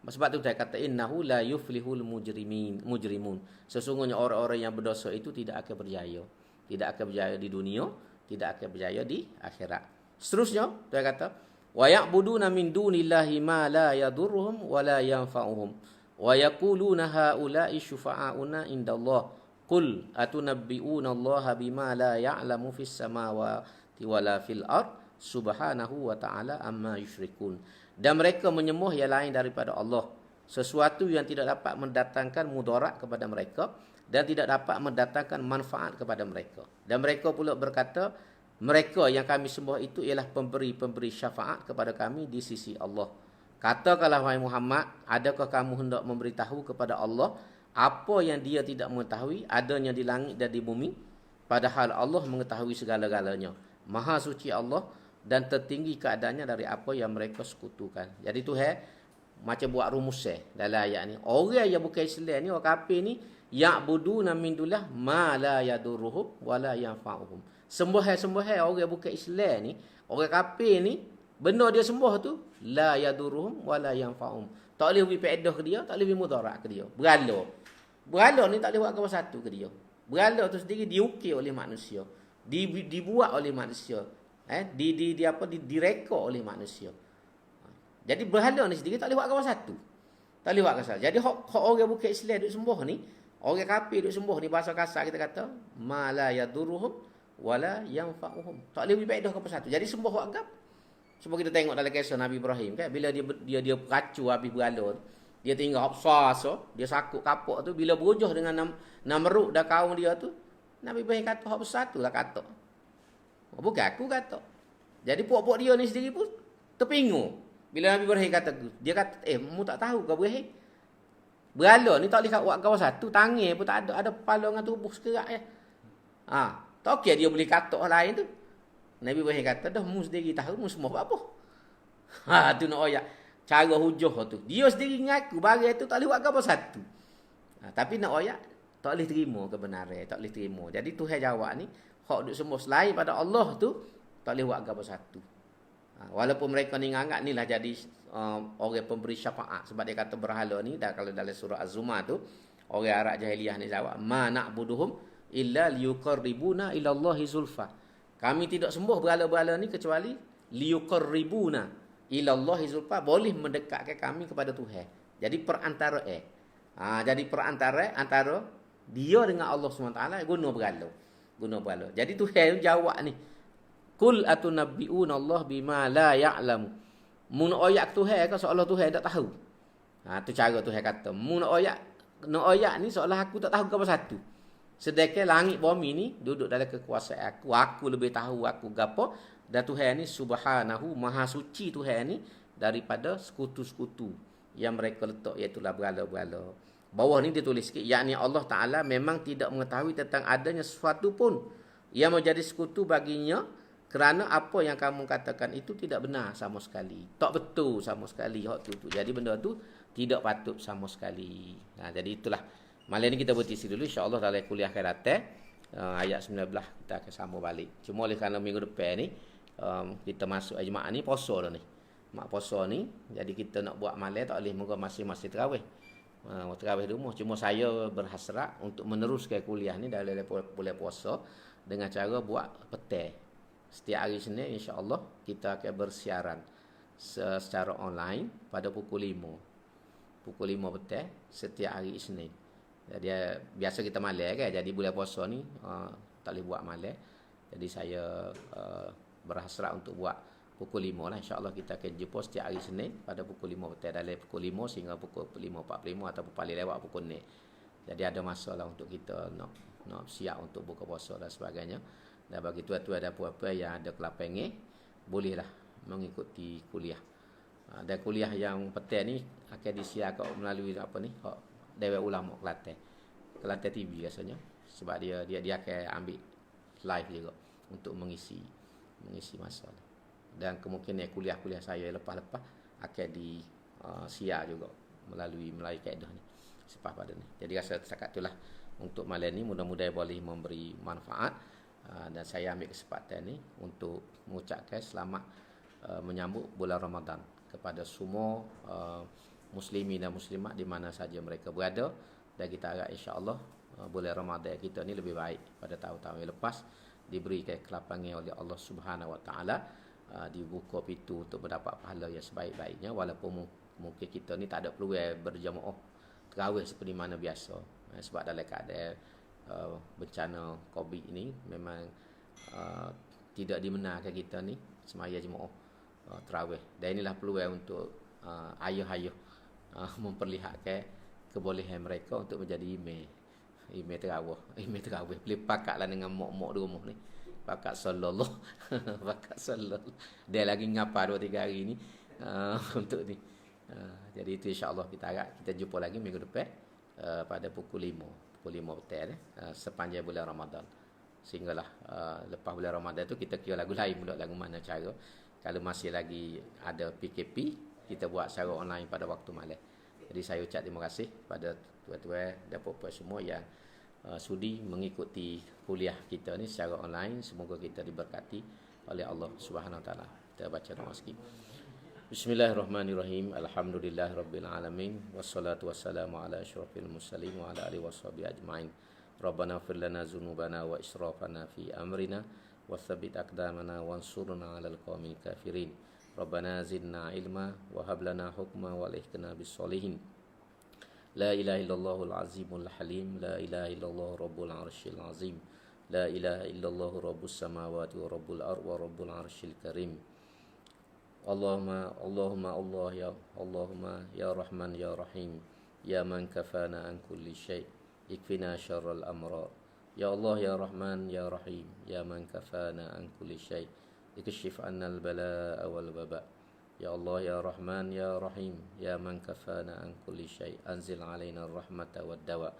Sebab tu Tuhan kata innahu la yuflihul mujrimun. Sesungguhnya orang-orang yang berdosa itu tidak akan berjaya. Tidak akan berjaya di dunia, tidak akan berjaya di akhirat. Seterusnya Tuhan kata wa ya'buduna min dunillahi ma la yadurruhum wa la yanfa'uhum wa yaquluna haula'i syufa'auna indallah. Qul atunabbi'una Allaha bima la ya'lamu fis samawati wala fil ard subhanahu wa ta'ala amma yusyrikun. Dan mereka menyembah yang lain daripada Allah, sesuatu yang tidak dapat mendatangkan mudarat kepada mereka dan tidak dapat mendatangkan manfaat kepada mereka. Dan mereka pula berkata, mereka yang kami sembah itu ialah pemberi-pemberi syafaat kepada kami di sisi Allah. Katakanlah wahai Muhammad, adakah kamu hendak memberitahu kepada Allah apa yang dia tidak mengetahui adanya di langit dan di bumi, padahal Allah mengetahui segala-galanya. Maha suci Allah dan tertinggi keadaannya dari apa yang mereka sekutukan. Jadi Tuhan macam buat rumusnya dalam ayat ni. Orang yang bukan Islam ni, orang kafir ni, ya'buduna min dunillah ma la yadurruhum wa la yanfa'uhum. Sembah-sembah orang bukan Islam ni, orang kafir ni, benda dia sembah tu la yadurruhum wa la yanfa'uhum. Tak boleh beri faedah ke dia, tak boleh beri mudarat ke dia. Berhala ni tak boleh buat apa satu ke dia. Berhala tu sendiri diukir oleh manusia. Dibuat oleh manusia. Direka oleh manusia. Jadi berhala ni sendiri tak boleh buat apa satu. Tak boleh buat kasar. Jadi hak orang bukan Islam duk sembah ni, orang kafir duk sembah ni, bahasa kasar kita kata ma la yadurruhum wala yanfa'uhum. Tak boleh beri faedah ke apa satu. Jadi sembah hak agam. Sebab kita tengok dalam kisah Nabi Ibrahim kan, bila dia racu habis berhala, dia tinggal besar dia sakut kapuk tu, bila berujah dengan Namrud dan kaum dia tu, Nabi Ibrahim kata hak besar tu lah kata. Bukan aku kata. Jadi puak-puak dia ni sendiri pun terpingu. Bila Nabi Ibrahim kata, dia kata, mu tak tahu ke Ibrahim? Berhala ni tak boleh buat kawan satu, tangan pun tak ada kepala dengan tubuh sekerak ya. Tak okey dia boleh kata orang lain tu. Nabi Ibrahim kata, dah mu sendiri tahu, mu semua buat apa? Tu nak ayat. Cara hujah tu. Dia sendiri ngaku, barang tu tak boleh buat apa satu. Tapi nak ayat, tak boleh terima kebenaran, tak boleh terima. Jadi Tuhan jawab ni, hak duk semua selain pada Allah tu, tak boleh buat apa satu. Walaupun mereka ni nganggap ni lah jadi orang pemberi syafaat. Sebab dia kata berhala ni, kalau dalam surah Az-Zumar tu, orang Arab jahiliah ni jawab, ma na'buduhum illa liyuqarribuna ila Allahi zulfa. Kami tidak sembah berhala-berhala ni kecuali liyuqarribuna ila Allahi zulfa, boleh mendekatkan kami kepada Tuhan. Jadi perantara jadi perantara antara dia dengan Allah SWT guna berhala. Jadi Tuhan jawab ni, kul atunabbi'una Allah bima la ya'lamu. Mu nak oyak Tuhan ke seolah Tuhan tak tahu. Tu cara Tuhan kata. Mu nak oyak ni seolah aku tak tahu ke apa satu. Sedekah langit bumi ni duduk dalam kekuasaan aku. Aku lebih tahu aku gapo. Dan Tuhan ni subhanahu, maha suci Tuhan ni daripada sekutu-sekutu yang mereka letak, iaitu berhala-berhala. Bawah ni dia tulis sikit, yakni Allah Ta'ala memang tidak mengetahui tentang adanya sesuatu pun yang menjadi sekutu baginya, kerana apa yang kamu katakan itu tidak benar sama sekali. Tak betul sama sekali. Jadi benda tu tidak patut sama sekali. Jadi itulah. Malam ni kita berhenti dulu. InsyaAllah dalam kuliah akan datang. Ayat 19 kita akan sambung balik. Cuma oleh kerana minggu depan ni, kita masuk Jumaat ni, puasa dah ni. Mak puasa ni. Jadi kita nak buat malam tak boleh. Moga masing-masing terawih. Terawih di rumah. Cuma saya berhasrat untuk meneruskan kuliah ni dalam bulan puasa dengan cara buat petang. Setiap hari Senin insya-Allah kita akan bersiaran secara online pada pukul 5. Pukul 5 petang setiap hari Isnin. Jadi biasa kita malam kan. Jadi bulan puasa ni tak boleh buat malam. Jadi saya berhasrat untuk buat pukul 5 lah. InsyaAllah kita akan jumpa setiap hari Senin pada pukul 5 petang. Dari pukul 5 sehingga pukul 5.45 ataupun paling lewat pukul 6. Jadi ada masa lah untuk kita nak siap untuk buka puasa dan sebagainya. Dan bagi tuan-tuan ada apa-apa yang ada kelapangan, bolehlah mengikuti kuliah. Dan kuliah yang petang ni akan disiarkan melalui apa ni? Dewan Ulama Kelantan TV rasanya. Sebab dia akan ambil live juga untuk mengisi masa. Dan kemungkinan kuliah-kuliah saya lepas-lepas akan disiar juga melalui kaedah ni. Sepah pada ni. Jadi rasa setakat itulah untuk malam ni, mudah-mudahan boleh memberi manfaat. Dan saya ambil kesempatan ni untuk mengucapkan selamat menyambut bulan Ramadan kepada semua muslimin dan muslimat di mana saja mereka berada. Dan kita harap insya-Allah bulan Ramadan kita ni lebih baik pada tahun-tahun yang lepas, diberikan kelapangan oleh Allah Subhanahu Wa Taala, dibuka pintu untuk mendapat pahala yang sebaik-baiknya. Walaupun mungkin kita ni tak ada peluang berjamaah tarawih seperti mana biasa, sebab dalam keadaan bencana COVID ini memang tidak dibenarkan kita ni semaya jemaah tarawih. Dan inilah peluang untuk ayah-ayah memperlihatkan kebolehan mereka untuk menjadi imam tarawih. Boleh pakatlah dengan mak-mak di rumah ni. Pakat sallallahu pakat sallallahu. Dia lagi ngapa 2-3 hari ni untuk ni. Jadi itu insya-Allah kita harap kita jumpa lagi minggu depan pada pukul 5 petang sepanjang bulan Ramadan. Sehinggalah lepas bulan Ramadan tu kita kira lagu lain pula, lagu mana cara. Kalau masih lagi ada PKP, kita buat secara online pada waktu malam. Jadi saya ucap terima kasih pada tuan-tuan dan puan-puan semua yang sudi mengikuti kuliah kita ni secara online. Semoga kita diberkati oleh Allah Subhanahu Wa Taala. Kita baca doa sikit. Bismillahirrahmanirrahim. Alhamdulillahirabbil alamin wassalatu wassalamu ala asyrafil mursalin wa ala alihi washabihi ajmain. Rabbana ighfir lana dzunubana wa israfana fi amrina wa tsabbit aqdamana wansurna 'alal qaumil kafirin. Rabbana zidna ilma wa hab lana hukma wa alhiqna bis solihin. La ilaha illallahul azimul halim, la ilaha illallah rabbul arsyil azim, la ilaha illallah rabbus samawati wa rabbul ardi wa rabbul arsyil karim. Allahumma ya Rahman ya Rahim, ya man kafana an kulli syai', ikfina syarral amra. Ya Allah ya Rahman ya Rahim, ya man kafana an kulli syai', ikshif anna al-balaa wal waba. Ya Allah ya Rahman ya Rahim, ya man kafana an kulli syai', anzil alaina ar-rahmata wad dawa.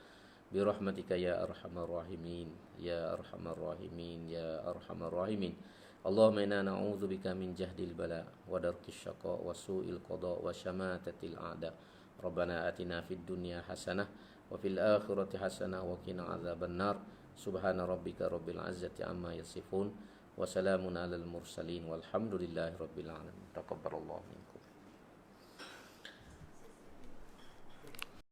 Bi rahmatika ya arhamar rahimin, ya arhamar rahimin, ya arhamar rahimin. Allahumma inna na'udzubika min jahdil bala wa darkis syaqa wa su'il qada wa syamatatil a'da. Rabbana atina fid dunya hasanah wa fil akhirati hasanah wa qina adzabannar. Subhana rabbika rabbil izzati amma yasifun wa salamun alal mursalin walhamdulillahi rabbil alamin. Taqabbalallahu minkum.